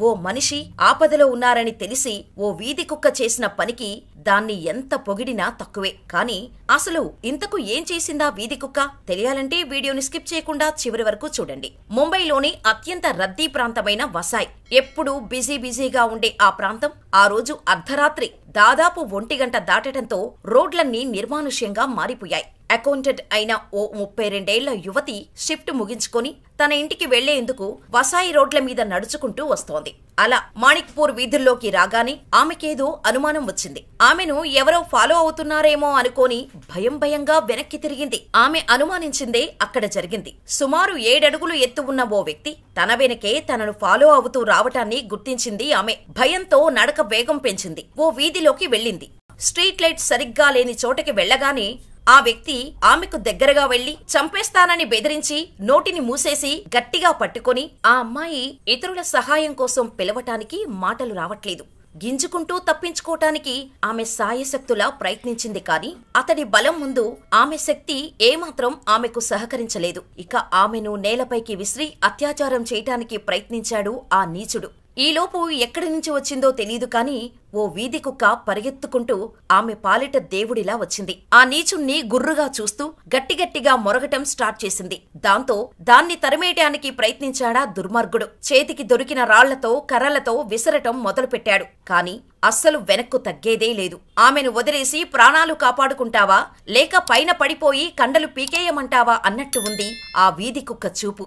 ఓ మనిషి ఆపదలో ఉన్నారని తెలిసి ఓ వీధి కుక్క చేసిన పనికి దాన్ని ఎంత పొగిడినా తక్కువే. కానీ అసలు ఇంతకు ఏం చేసిందా వీధి కుక్క? తెలియాలంటే వీడియోని స్కిప్ చేయకుండా చివరి వరకు చూడండి. ముంబైలోని అత్యంత రద్దీ ప్రాంతమైన వసాయ్. ఎప్పుడూ బిజీగా ఉండే ఆ ప్రాంతం ఆ రోజు అర్ధరాత్రి దాదాపు 1 గంట దాటడంతో రోడ్లన్నీ నిర్మానుష్యంగా మారిపోయాయి. అకౌంటెంట్ అయిన ఓ 32 ఏళ్ల యువతి షిఫ్ట్ ముగించుకొని తన ఇంటికి వెళ్లేందుకు వసాయి రోడ్ల మీద నడుచుకుంటూ వస్తోంది. అలా మాణిక్పూర్ వీధుల్లోకి రాగానే ఆమెకేదో అనుమానం వచ్చింది. ఆమెను ఎవరో ఫాలో అవుతున్నారేమో అనుకోని భయంగా వెనక్కి తిరిగింది. ఆమె అనుమానించిందే అక్కడ జరిగింది. సుమారు 7 అడుగులు ఎత్తు ఉన్న ఓ వ్యక్తి తన వెనకే తనను ఫాలో అవుతూ రావటాన్ని గుర్తించింది. ఆమె భయంతో నడక వేగం పెంచింది. ఓ వీధిలోకి వెళ్ళింది. స్ట్రీట్ లైట్ సరిగ్గా లేని చోటకి వెళ్లగానే ఆ వ్యక్తి ఆమెకు దగ్గరగా వెళ్లి చంపేస్తానని బెదిరించి నోటిని మూసేసి గట్టిగా పట్టుకొని ఆ అమ్మాయి ఇతరుల సహాయం కోసం పిలవటానికి మాటలు రావట్లేదు. గింజుకుంటూ తప్పించుకోటానికి ఆమె సాయశక్తులా ప్రయత్నించింది. కాని అతడి బలం ముందు ఆమె శక్తి ఏమాత్రం ఆమెకు సహకరించలేదు. ఇక ఆమెను నేలపైకి విసిరి అత్యాచారం చేయటానికి ప్రయత్నించాడు ఆ నీచుడు. ఈలోపు ఎక్కడి నుంచి వచ్చిందో తెలీదు కాని ఓ వీధి కుక్క పరిగెత్తుకుంటూ ఆమె పాలిట దేవుడిలా వచ్చింది. ఆ నీచుణ్ణి గుర్రుగా చూస్తూ గట్టిగా మొరగటం స్టార్ట్ చేసింది. దాంతో దాన్ని తరిమేయటానికి ప్రయత్నించాడా దుర్మార్గుడు. చేతికి దొరికిన రాళ్లతో కర్రలతో విసరటం మొదలుపెట్టాడు. కాని అస్సలు వెనక్కు తగ్గేదే లేదు. ఆమెను వదిలేసి ప్రాణాలు కాపాడుకుంటావా లేక పైన పడిపోయి కండలు పీకేయమంటావా అన్నట్టు ఉంది ఆ వీధి కుక్క చూపు.